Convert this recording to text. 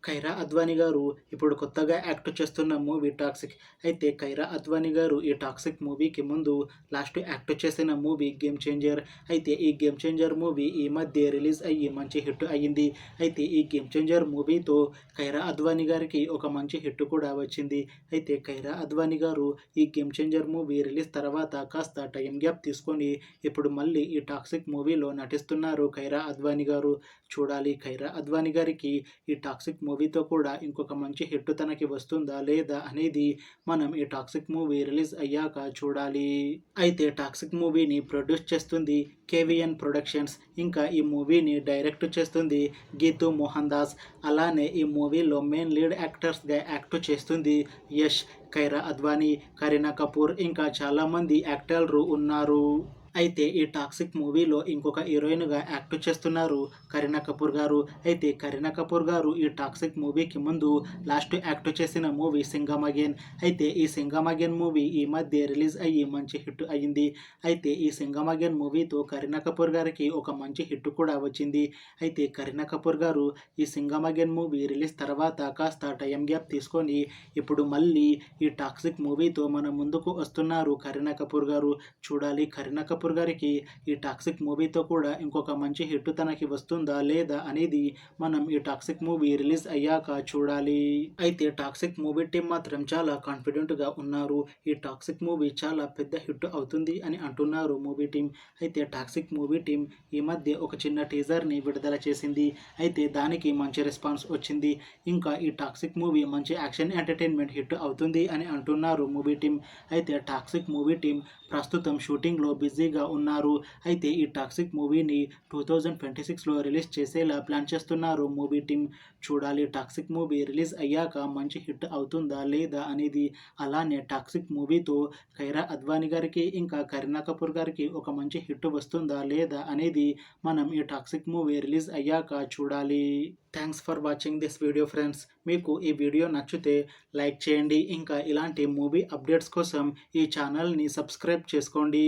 ఖైరా అద్వానీ గారు ఇప్పుడు కొత్తగా యాక్ట్ చేస్తున్న మూవీ 'టాక్సిక్'. అయితే ఖైరా అద్వానీ గారు ఈ 'టాక్సిక్' మూవీకి ముందు లాస్ట్ యాక్ట్ చేసిన మూవీ 'గేమ్ చేంజర్'. అయితే ఈ 'గేమ్ చేంజర్' మూవీ ఈ మధ్య రిలీజ్ అయ్యి మంచి హిట్ అయ్యింది. అయితే ఈ 'గేమ్ చేంజర్' మూవీతో ఖైరా అద్వానీ గారికి ఒక మంచి హిట్ కూడా వచ్చింది. అయితే ఖైరా అద్వానీ గారు ఈ 'గేమ్ చేంజర్' మూవీ రిలీజ్ తర్వాత కాస్త టైం గ్యాప్ తీసుకొని ఇప్పుడు మళ్ళీ ఈ 'టాక్సిక్' మూవీలో నటిస్తున్నారు ఖైరా అద్వానీ గారు. చూడాలి ఖైరా అద్వానీ గారికి ఈ 'టాక్సిక్' మూవీతో కూడా ఇంకొక మంచి హిట్ తనకి వస్తుందా లేదా అనేది మనం ఈ 'టాక్సిక్' మూవీ రిలీజ్ అయ్యాక చూడాలి. అయితే 'టాక్సిక్' మూవీని ప్రొడ్యూస్ చేస్తుంది కేవీఎన్ ప్రొడక్షన్స్. ఇంకా ఈ మూవీని డైరెక్ట్ చేస్తుంది గీతూ మోహన్ దాస్. అలానే ఈ మూవీలో మెయిన్ లీడ్ యాక్టర్స్గా యాక్ట్ చేస్తుంది యష్, ఖైరా అద్వానీ, కరీనా కపూర్ ఇంకా చాలామంది యాక్టర్లు ఉన్నారు. అయితే ఈ 'టాక్సిక్' మూవీలో ఇంకొక హీరోయిన్గా యాక్ట్ చేస్తున్నారు కరీనా కపూర్ గారు. అయితే కరీనా కపూర్ గారు ఈ 'టాక్సిక్' మూవీకి ముందు లాస్ట్ యాక్ట్ చేసిన మూవీ 'సింగం అగైన్'. అయితే ఈ 'సింగం అగైన్' మూవీ ఈ మధ్య రిలీజ్ అయ్యి మంచి హిట్ అయ్యింది. అయితే ఈ 'సింగం అగైన్' మూవీతో కరీనా కపూర్ గారికి ఒక మంచి హిట్ కూడా వచ్చింది. అయితే కరీనా కపూర్ గారు ఈ 'సింగం అగైన్' మూవీ రిలీజ్ తర్వాత కాస్త టైం గ్యాప్ తీసుకొని ఇప్పుడు మళ్ళీ ఈ 'టాక్సిక్' మూవీతో మన ముందుకు వస్తున్నారు కరీనా కపూర్ గారు. చూడాలి కరీనా కపూర్ గారికి ఈ 'టాక్సిక్' మూవీతో కూడా ఇంకొక మంచి హిట్ తనకి వస్తుందా లేదా అనేది మనం ఈ 'టాక్సిక్' మూవీ రిలీజ్ అయ్యాక చూడాలి. అయితే 'టాక్సిక్' మూవీ టీం మాత్రం చాలా కాన్ఫిడెంట్గా ఉన్నారు. ఈ 'టాక్సిక్' మూవీ చాలా పెద్ద హిట్ అవుతుంది అని అంటున్నారు మూవీ టీం. అయితే 'టాక్సిక్' మూవీ టీం ఈ మధ్య ఒక చిన్న టీజర్ని విడుదల చేసింది. అయితే దానికి మంచి రెస్పాన్స్ వచ్చింది. ఇంకా ఈ 'టాక్సిక్' మూవీ మంచి యాక్షన్ ఎంటర్టైన్మెంట్ హిట్ అవుతుంది అని అంటున్నారు మూవీ టీం. అయితే 'టాక్సిక్' మూవీ టీం ప్రస్తుతం షూటింగ్లో బిజీగా ఉన్నారు. అయితే ఈ 'టాక్సిక్' మూవీని 2026లో రిలీజ్ చేసేలా ప్లాన్ చేస్తున్నారు మూవీ టీం. చూడాలి 'టాక్సిక్' మూవీ రిలీజ్ అయ్యాక మంచి హిట్ అవుతుందా లేదా అనేది. అలానే 'టాక్సిక్' మూవీతో ఖైరా అద్వానీ గారికి ఇంకా కరీనా కపూర్ గారికి ఒక మంచి హిట్ వస్తుందా లేదా అనేది మనం ఈ 'టాక్సిక్' మూవీ రిలీజ్ అయ్యాక చూడాలి. Thanks for watching this video friends. మీకు ఈ వీడియో నచ్చితే లైక్ చేయండి. ఇంకా ఇలాంటి మూవీ అప్డేట్స్ కోసం ఈ ఛానల్ని సబ్స్క్రైబ్ చేసుకోండి.